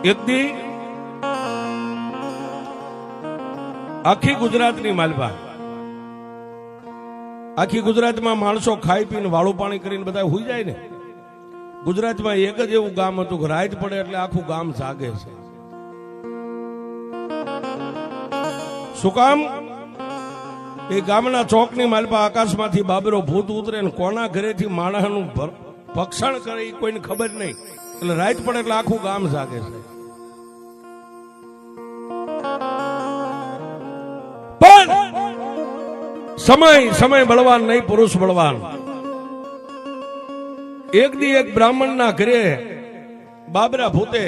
એક દી આખી ગુજરાતની માલપા, આખી ગુજરાતમાં માણસો ખાઈ પીને વાળું પાણી કરીને બધા હુઈ જાય ને, ગુજરાતમાં એક જ એવું ગામ હતું કે રાત પડે એટલે આખું ગામ જાગે છે. શું કામ? એ ગામના ચોકની માલપા આકાશમાંથી બાબરો ભૂત ઉતરે ને કોના ઘરેથી માણસનું ભક્ષણ કરે એ કોઈને ખબર નહીં, એટલે રાત પડે એટલે આખું ગામ જાગે છે. પણ સમય બળવાન નહીં, પુરુષ બળવાન. એક દી એક બ્રાહ્મણના ઘરે બાબરા ભૂતે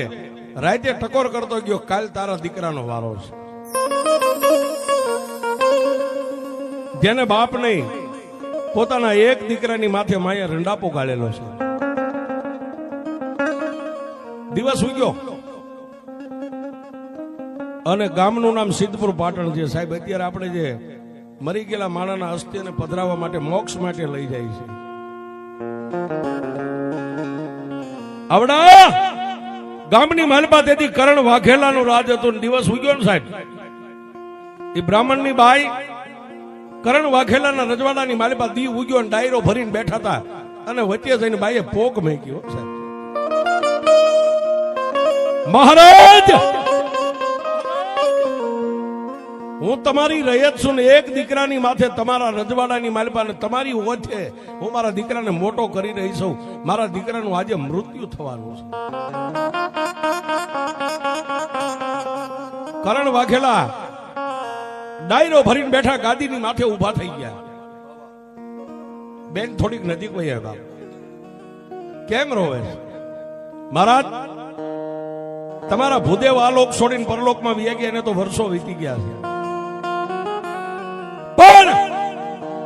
રાતે ટકોર કરતો ગયો, કાલ તારા દીકરાનો વારો છે. જેને બાપ નહીં, પોતાના એક દીકરાની માથે માયા રંડાપો ગાળેલો છે. દિવસ ઉગ્યો અને ગામનું નામ સિદ્ધપુર પાટણ છે. સાહેબ અત્યારે આપણે જે મરી ગયેલા માણાના અસ્થિને પધરાવવા માટે મોક્ષ માટે લઈ જાય છે. આવડા ગામની માલપા તેથી કરણ વાઘેલાનું રાજ હતું. દિવસ ઉગ્યો ને સાહેબ, એ બ્રાહ્મણની બાઈ કરણ વાઘેલાના રજવાડાની માલપા દી ઉગ્યો, ડાયરો ભરીને બેઠા હતા અને વચ્ચે જઈને બાઈએ પોક મેક્યો. સાહેબ, મહારાજ હું તમારી રયત છું ને એક દીકરાની માથે તમારા રજવાડાની માલપા ને તમારી ઓછે હું મારા દીકરાને મોટો કરી રહી છું. મારા દીકરાનું આજે મૃત્યુ થવાનું છે. કરણ વાઘેલા ડાયરો ભરીને બેઠા ગાદીની માથે ઉભા થઈ ગયા. બેન થોડીક નજીક વહી આવ્યા. કેમ રોવે? મહારાજ તમારા ભૂદેવ આ લોક છોડીને પરલોકમાં વી ગયા, એને તો વર્ષો વીતી ગયા છે. પણ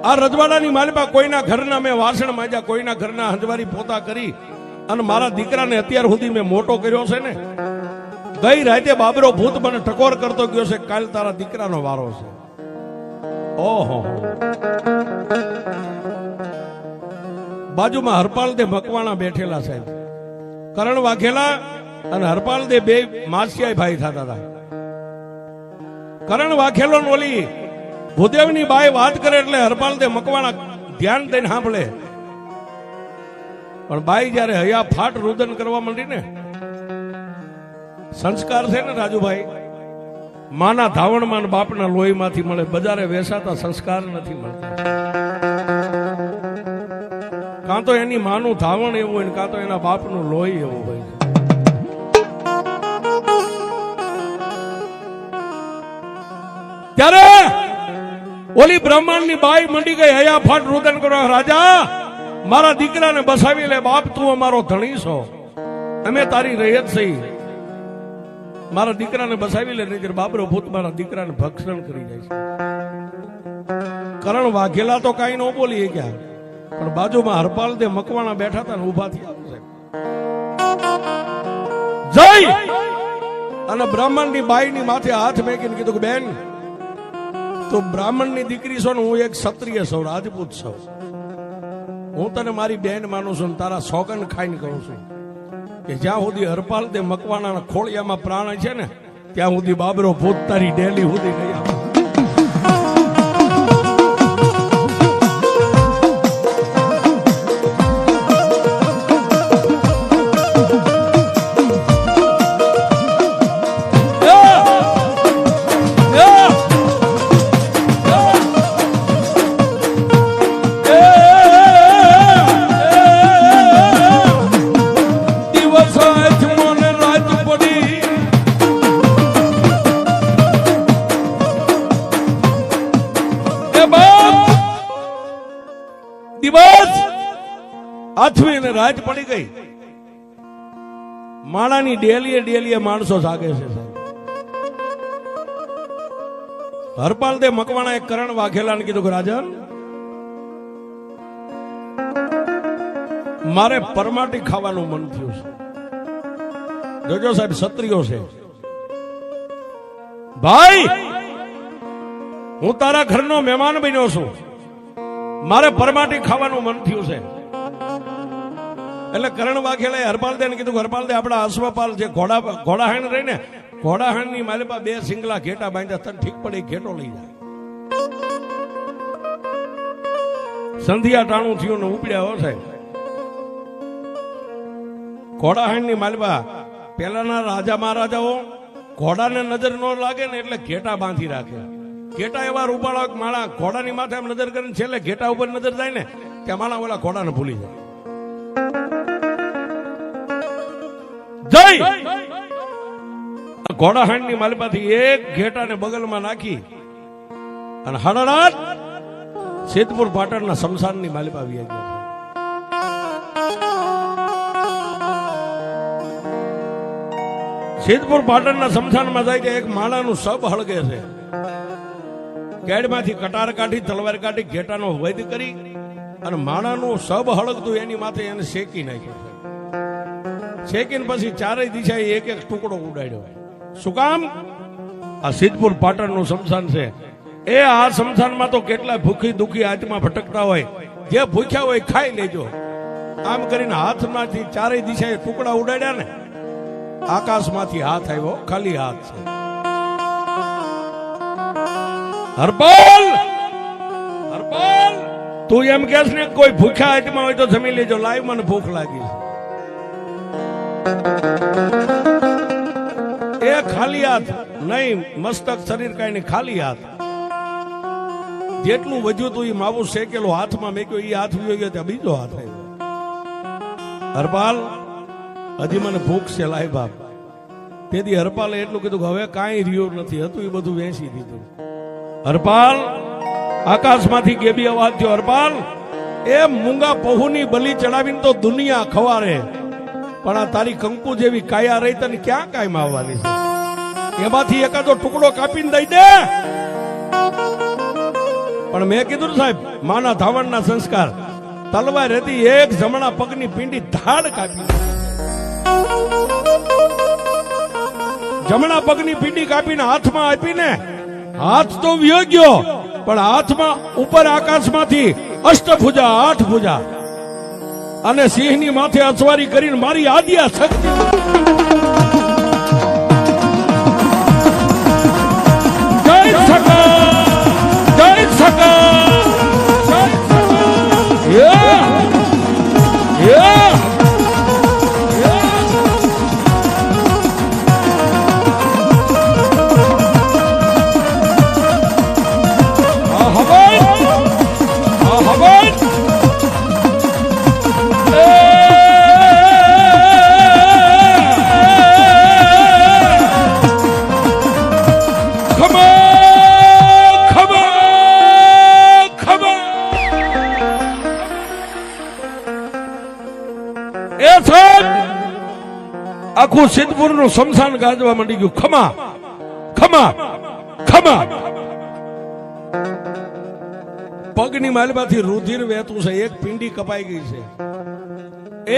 આ રજવાડાની માલપા કોઈના ઘરના મેં વાસણ માંજ્યા, કોઈના ઘરના હંજવારી પોતા કરી અને મારા દીકરાને અત્યાર સુધી મેં મોટો કર્યો છે ને. ગઈ રાતે બાબરો ભૂત મને ટકોર કરતો ગયો છે, કાલ તારા દીકરાનો વારો છે. ઓહો, બાજુમાં હરપાલ દે મકવાણા બેઠેલા સાહેબ. કરણ વાઘેલા અને હરપાલ દે બે માસિયાઈ ભાઈ થતા હતા. કરણ વાઘેલો ઓલી ભૂદેવની બાઈ વાત કરે એટલે હરપાલ દે મકવાણા ધ્યાન દઈને સાંભળે. પણ બાઈ જયારે હૈયા ફાટ રુદન કરવા માંડી ને, સંસ્કાર છે ને રાજુભાઈ, માના ધાવણમાં બાપના લોહીમાંથી મળે, બજારે વેસાતા સંસ્કાર નથી મળતા. કાં તો એની માનું ધાવણ એવું હોય, કાં તો એના બાપનું લોહી એવું હોય. ત્યારે ઓલી બ્રહ્માંડની બાઈ મંડી ગઈ હૈયા ફાટ રુદન કરવા. રાજા મારા દીકરાને બસાવી લે, બાપ તું અમારો ધણી છો, અમે તારી રયત છીએ, મારા દીકરાને બસાવી લે, નહીં બાબરો ભૂત મારા દીકરાને ભક્ષણ કરી જાય છે. કરણ વાઘેલા તો કઈ ન બોલી ગયા, પણ બાજુમાં હરપાલ દે મકવાણા બેઠા હતા ને ઉભા થયા. જય અને બ્રાહ્મણની બાઈની માથે હાથ મેકીને કીધું કે બેન તું બ્રાહ્મણની દીકરી છો ને હું એક ક્ષત્રિય છું, રાજપૂત છું. હું તને મારી બેન માનું છું, તારા સોગન ખાઈને કહું છું કે જ્યાં સુધી હરપાલ દે મકવાણાના ખોળિયામાં પ્રાણ છે ને ત્યાં સુધી બાબરો ભૂત તારી ડેલી સુધી નહીં આવે. આથવી ને રાત પડી ગઈ. માણાની ડેલીએ માણસો જાગે છે. હરપાલ દે મકવાણા એક કરણ વાઘેલાને કીધું કે રાજન મારે પરમાટી ખાવાનું મન થયું છે. જોજો સાહેબ ક્ષત્રિયો છે ભાઈ, હું તારા ઘરનો મહેમાન બન્યો છું, મારે પરમાટી ખાવાનું મન થયું છે. એટલે કરણ વાઘેલાએ હરપાલ દે કીધું હરપાલ દે આપણા અશ્વપાલ જે ઘોડાહાણ રહી ને ઘોડાહાણ ની માલિપા 2 સિંગલા ઘેટા બાંધ્યા તને ઠીક પડે ઘેટો લઈ જાય. સંધિયા ટાણું થયું ને ઉપડ્યા હો સાહેબ. ઘોડાહાણ ની માલિપા પેલાના રાજા મહારાજાઓ ઘોડાને નજર ન લાગે ને એટલે ઘેટા બાંધી રાખે. ઘેટા એવા રૂપાળા માળા ઘોડાની માથે એમ નજર કરીને છેલ્લે ઘેટા ઉપર નજર જાય ને ત્યાં માળા ઓલા ઘોડાને ભૂલી જાય. જય ઘોડાહાણ ની માલિપાથી એક ઘેટાને બગલમાં નાખી અને હડડાટ સિદ્ધપુર પાટણના શમશાનની માલિપા આવી ગયા. સિદ્ધપુર પાટણના શમશાનમાં જાય કે એક માણાનું સબ હળગે છે. કેડમાંથી કટાર કાઢી તલવાર કાઢી ઘેટાનો વૈદ કરી અને માણાનું સબ હળગતું એની માથે એને શેકી નાખ્યું. શેકીને પછી ચારેય દિશાએ એક એક ટુકડો ઉડાડ્યો. શું કામ? આ સિદ્ધપુર પાટણનું શમશાન છે. એ આ શમશાનમાં તો કેટલા ભૂખી દુખી આત્મા ભટકતા હોય, જે ભૂખ્યા હોય ખાઈ લેજો. આમ કરીને હાથમાંથી ચારેય દિશાએ ટુકડા ઉડાડ્યા ને આકાશમાંથી હાથ આવ્યો, ખાલી હાથ છે. હરપાલ હરપાલ તું એમ કહેશ ને કોઈ ભૂખ્યા આત્મા હોય તો જમી લેજો. લાઈવ મને ભૂખ લાગી છે. એ ખાલી હાથ નહીં, મસ્તક શરીર કઈ નહીં, ખાલી હાથ. જેટલું વધ્યું તું એ માવું શેકેલો હાથમાં મેક્યો, એ હાથ વિયો ગયો ત્યાં બીજો હાથ આવ્યો. હરપાલ હજી મને ભૂખ છે લાય બાપ. તેથી હરપાલે એટલું કીધું કે હવે કાંઈ રહ્યું નથી, હતું એ બધું વેચી દીધું. હરપાલ આકાશમાંથી ગેબી અવાજ થયો. હરપાલ એ મૂંગા પહુની બલી ચડાવીને તો દુનિયા ખવારે, પણ આ તારી કંકુ જેવી કાયા રહી તને ક્યાં કાયમ આવવાની છે? એમાંથી એકાદો ટુકડો કાપીને દઈ દે. પણ મેં કીધું સાહેબ, માના ધાવણના સંસ્કાર. તલવાર હતી, એક જમણા પગની પીંડી ધાડ કાપી. જમણા પગની પીંડી કાપીને હાથમાં આપીને હાથ તો વિયો ગયો, પણ હાથમાં ઉપર આકાશમાંથી અષ્ટભુજા 8 ભુજા અને સિંહની માથે અસવારી કરીને મારી આદ્યા શક્તિ. જય સકા જય સકા આખું સિદ્ધપુર નું શમશાન ગાજવા માંડી ગયું. ખમા ખમા ખમા. પગની માલમાંથી રુધિર વહેતું છે. એક પિંડી કપાઈ ગઈ છે.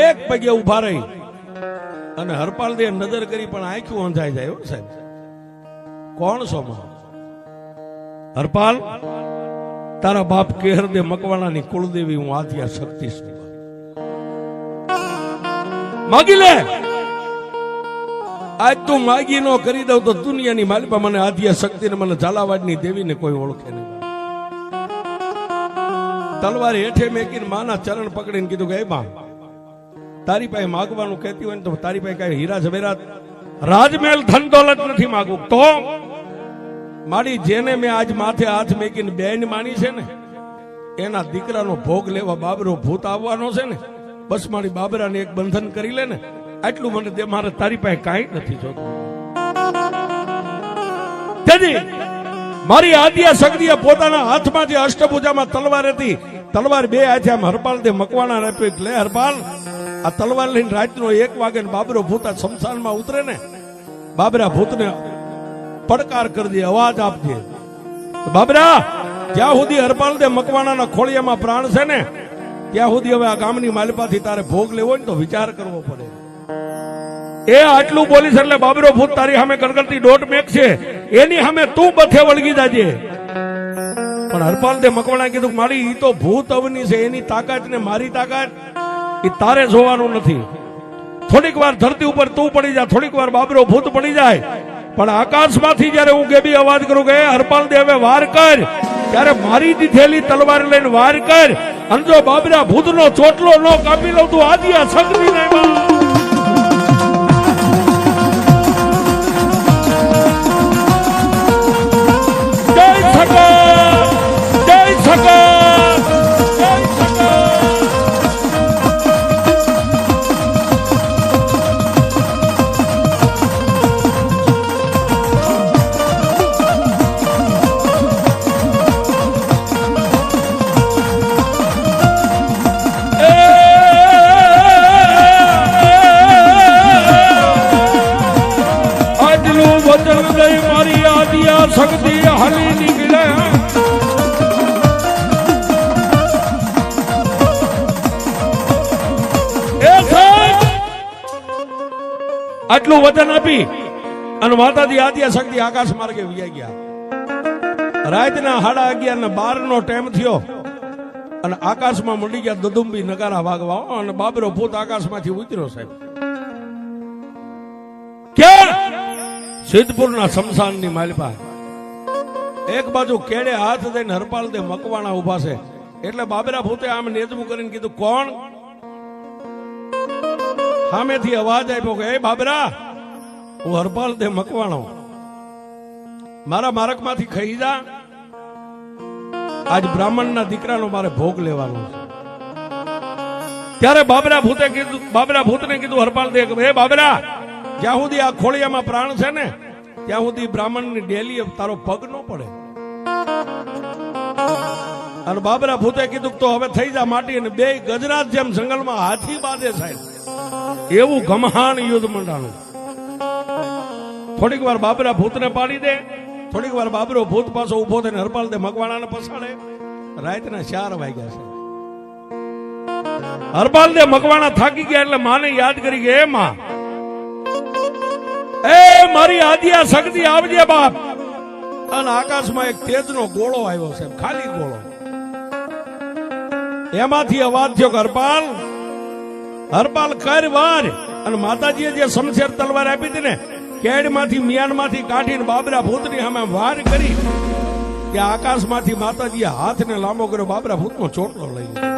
એક પગે ઉભા રહી અને હરપાલ દે નજર કરી પણ આંખું અંધાઈ જાય. સાહેબ કોણ છો માં? હરપાલ તારા બાપ કેહર દે મકવાણાની કુળદેવી હું આદ્યા શક્તિ છું. માગી લે. આજ તું માગી નો કરી દઉં તો દુનિયાની માલિપા મને આદ્યા શક્તિ ને મને ઝાલાવાડની દેવીને કોઈ ઓળખે નહીં. તલવાર હેઠે મેકીને માના ચરણ પકડીને કીધું કે બા તારી પાસે માગવાનું કહેતી હોય ને તો તારી પાસે કઈ હીરા જવેરાત રાજમહેલ ધન દોલત નથી માગવું તો મારી જેને મેં આજ માથે હાથ મેકીને બેન માની છે ને એના દીકરાનો ભોગ લેવા બાબરો ભૂત આવવાનો છે ને, બસ મારી બાબરાને એક બંધન કરી લે ને આટલું મને દે. મારે તારી પાસે કાંઈ નથી જોતું. મારી આદ્યા શક્તિએ પોતાના હાથમાં જે અષ્ટભુજામાં તલવાર હતી, તલવાર 2 હાથે આમ હરપાલ દે મકવાણા આપ્યો. લે હરપાલ આ તલવાર લઈને રાતનો 1 વાગે બાબરો ભૂત શમશાનમાં ઉતરે ને, બાબરા ભૂતને પડકાર કરજે, અવાજ આપજે. બાબરા જ્યાં સુધી હરપાલ દે મકવાણાના ખોળિયામાં પ્રાણ છે ને ત્યાં સુધી હવે આ ગામની માલિપાથી તારે ભોગ લેવો હોય ને તો વિચાર કરવો પડે. એ આટલું બોલીશ એટલે બાબરો ભૂત તારી સામે ગણગણતી દોટ મેક છે, એની સામે તું બથે વળગી જાજે. પણ હરપાલ દે મકવાણા કીધું મારી ઈ તો ભૂત અવની છે, એની તાકાત ને મારી તાકાત એ તારે જોવાનું નથી. થોડીક વાર ધરતી ઉપર તું પડી જા, થોડીક વાર બાબરો ભૂત પડી જાય, પણ આકાશમાંથી જયારે હું ગેબી અવાજ કરું કે હરપાલ દે હવે વાર કર, ત્યારે મારી દીધેલી તલવાર લઈને વાર કર. અને જો બાબરા ભૂતનો ચોટલો ન કાપી લઉં તું આદિયા શક્તિ નહીં. જય સકા, જય સકા. મારી આદિયા શક્તિ હાલી નીકળે. આટલું વચન આપી અને માતાજી આદિયા શક્તિ આકાશ માર્ગે વિયા ગયા. રાતના 11:30 નો ટાઈમ થયો અને આકાશમાં મંડી ગયા દદુંબી નગારા વાગવા અને બાબરો ભૂત આકાશમાંથી ઉતર્યો. સાહેબ ક્યાં? સિદ્ધપુરના શમશાનની માલપા એક બાજુ કેડે હાથ દઈને હરપાલ દે મકવાણા ઉભા છે. એટલે બાબરા ભૂતે આમ નેજમું કરીને કીધું કોણ? સામેથી અવાજ આપ્યો કે એ બાબરા, હું હરપાલ દે મકવાણો, મારા મારકમાંથી ખાઈ જા. આજ બ્રાહ્મણના દીકરાનો મારે ભોગ લેવાનો છે. ત્યારે બાબરા ભૂતને કીધું હરપાલ દે હે બાબરા, જ્યાં સુધી આ ખોળિયામાં પ્રાણ છે ને ત્યાં સુધી બ્રાહ્મણની ડેલી તારો પગ ન પડે. અને બાબરા ભૂતે કીધું તો હવે થઈ જા માટી. અને બે ગજરાત જેમ જંગલમાં હાથી બાંધે સાહેબ, એવું ઘમહાણ યુદ્ધ મંડાણું. થોડીક વાર બાબરા ભૂતને પાડી દે, થોડીક વાર બાબરો ભૂત પાછો ઉભો થઈને હરપાલ દે મકવાણાને પસાડે. રાતના 4 વાગ્યા છે. હરપાલ દે મકવાણા થાકી ગયા એટલે માને યાદ કરી કે એ માં, એ મારી આદિયા શક્તિ આવજે બાપ. અને આકાશમાં એક તેજનો ગોળો આવ્યો છે, ખાલી ગોળો. એમાંથી અવાજ થયો કે હરપાલ, હરપાલ કર વાર. અને માતાજીએ જે શમશેર તલવાર આપી હતી ને, કેડમાંથી મિયાનમાંથી કાઢીને બાબરા ભૂતની સામે વાર કરી કે આકાશમાંથી માતાજીએ હાથને લાંબો કર્યો, બાબરા ભૂતનો ચોટલો લઈ ગયો.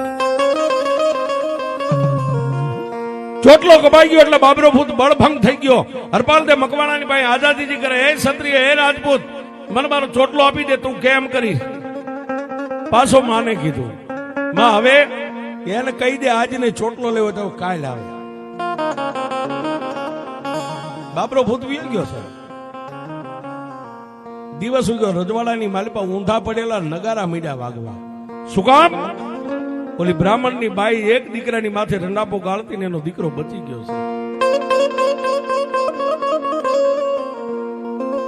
ચોટલો કપાઈ ગયો એટલે બાબરો ભૂત બળભંગ થઈ ગયો. હરપાલ દે મકવાણાની પાસે આઝાદીજી કરે, હે ક્ષત્રિય, હે રાજપૂત, મને મારો ચોટલો આપી દે, તું કેમ કરીશ? પાછો માને કીધું, માં હવે એને કહી દે આજને ચોટલો લેવો તો કાલ આવે. બાબરો ભૂત વી ગયો છે. દિવસ ઉગ્યો, રજવાડાની માલિપા ઊંધા પડેલા નગારા મીડા વાગવા. શું કામ? ઓલી બ્રાહ્મણની બાઈ એક દીકરાની માથે રંડાપો ગાળતી ને એનો દીકરો બચી ગયો છે.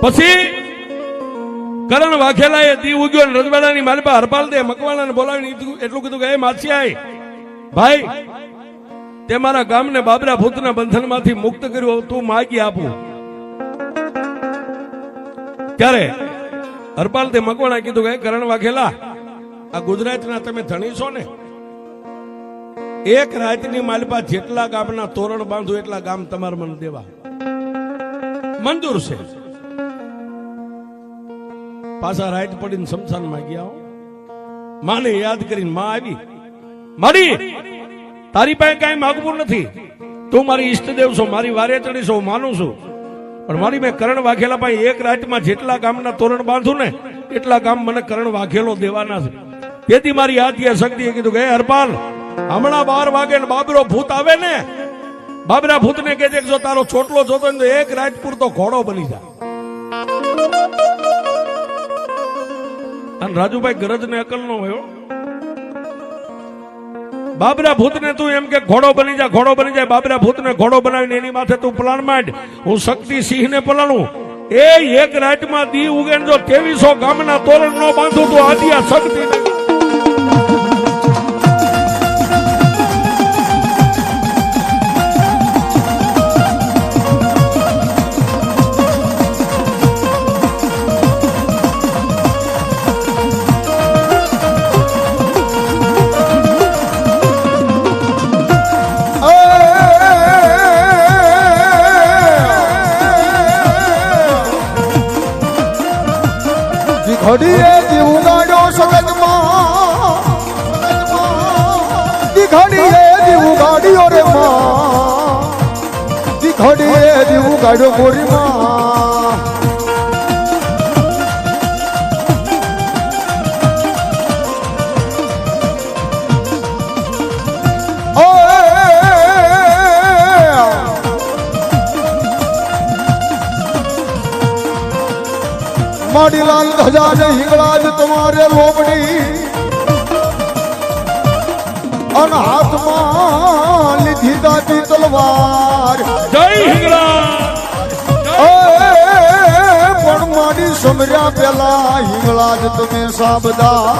પછી કરણ વાઘેલાએ દી ઉગ્યો ને રજવાડાની માલિપા હરપાલ દે મકવાણાને બોલાવીને એટલું કીધું કે એ માછિયાઈ ભાઈ, તે મારા ગામને બાબરા ભૂતના બંધનમાંથી મુક્ત કર્યું, તું માગી આપું. ત્યારે હરપાલ દે મકવાણા કીધું કે કરણ વાઘેલા, આ ગુજરાતના તમે ધણી છો ને, એક રાતની માલિપા જેટલા ગામના તોરણ બાંધો એટલા ગામ તમારે મને દેવા મંજૂર છે. પાછા રાત પડીને શમશાનમાં ગયા. માને યાદ કરીને માં આવી, મારી તારી પાસે કઈ માગવું નથી, તું મારી ઈષ્ટદેવ છો, મારી વારે ચડી છો, માનું છું. પણ મારી મેં કરણ વાઘેલા પાસે એક રાતમાં જેટલા ગામના તોરણ બાંધું ને એટલા ગામ મને કરણ વાઘેલો દેવાના છે. તેથી મારી આદિયા શક્તિએ કીધું કે હરપાલ, હમણાં 12 વાગે ને બાબરો ભૂત આવે ને, બાબરા ભૂતને કહેજે જો તારો ચોટલો જોતો ને તો એક રાત પૂરતો ઘોડો બની જાય. અને રાજુભાઈ ગરજ ને અકલ નો હોય. બાબરા ભૂતને તું એમ કે ઘોડો બની જાય, ઘોડો બની જાય. બાબરા ભૂતને ઘોડો બનાવીને એની માથે તું પલાણ માંડ, હું શક્તિ સિંહને પલાણું. એ એક રાતમાં દી ઉગે જો 2300 ગામના તોરણ નો બાંધું તો આદિયા શક્તિ. ઘડીએ જીવ ગાડ્યો સગજમાં ઘડીએ જીવ ગાડ્યો રે માં ઘડીએ જીવ ગાડ્યો મોરી માં માડીલાલ ધજા ને હિંગળાજ તમારે લોબડી અન હાથમાં લીધી દાદી તલવાર જય હિંગળા પણ માડી સમર્યા પેલા હિંગળાજ તમે સાબદા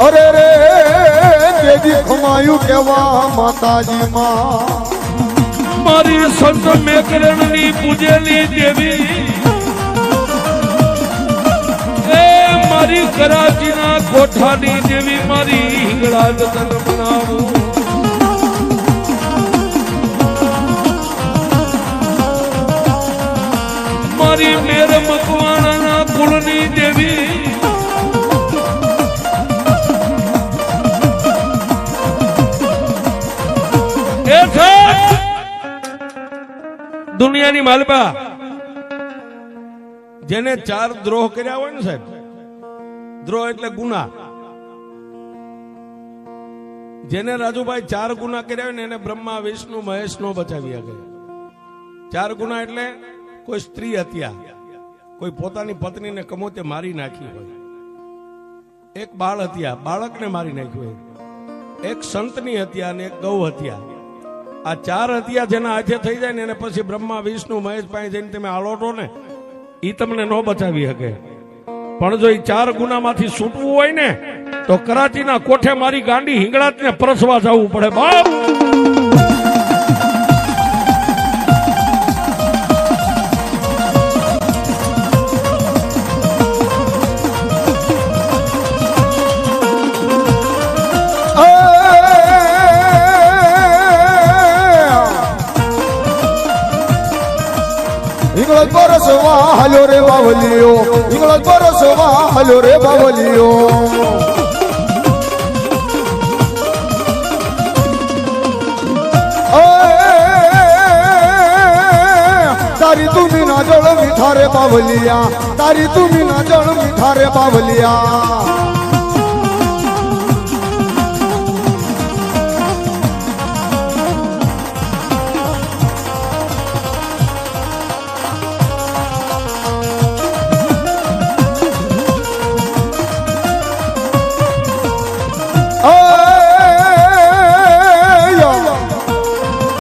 અરે રે દેવી ખમાયું કેવા માતાજી માં મારી સંત મેકરણની પૂજેલી દેવી એ મારી કરાચીના કોઠાની દેવી મારી હિંગળા જતન બનાવું મારી મેર મકવાણાના કુળની દેવી એ છે દુનિયાની માલપા જેને 4 દ્રોહ કર્યા હોય ને સાહેબ, દ્રોહ એટલે ગુના, જેને રાજુભાઈ 4 ગુના કર્યા હોય ને એને બ્રહ્મા વિષ્ણુ મહેશ નો બચાવી શકે. 4 ગુના એટલે કોઈ સ્ત્રી હત્યા, કોઈ પોતાની પત્નીને કમોતે મારી નાખી હોય, એક બાળ હત્યા, બાળકને મારી નાખ્યું હોય, એક સંતની હત્યા અને એક ગૌ હત્યા. આ 4 હત્યા જેના હાથે થઈ જાય ને એને પછી બ્રહ્મા વિષ્ણુ મહેશ પાસે જઈને તમે આલોટો ને ઈ તમને ન બચાવી શકે. પણ જો એ 4 ગુનામાંથી છૂટવું હોય ને તો કરાચીના કોઠે મારી ગાંડી હિંગળાજને પરસવા જવું પડે બાપ. હિંગળજ બરસવા હાલ્યો રે બાવલીઓ, હિંગળજ બરસવા હાલ્યો રે બાવલીઓ. તારી તુમી ના જળ મીઠા રે બાવલિયા, તારી તુમી ના જળ મીઠા રે બાવલિયા.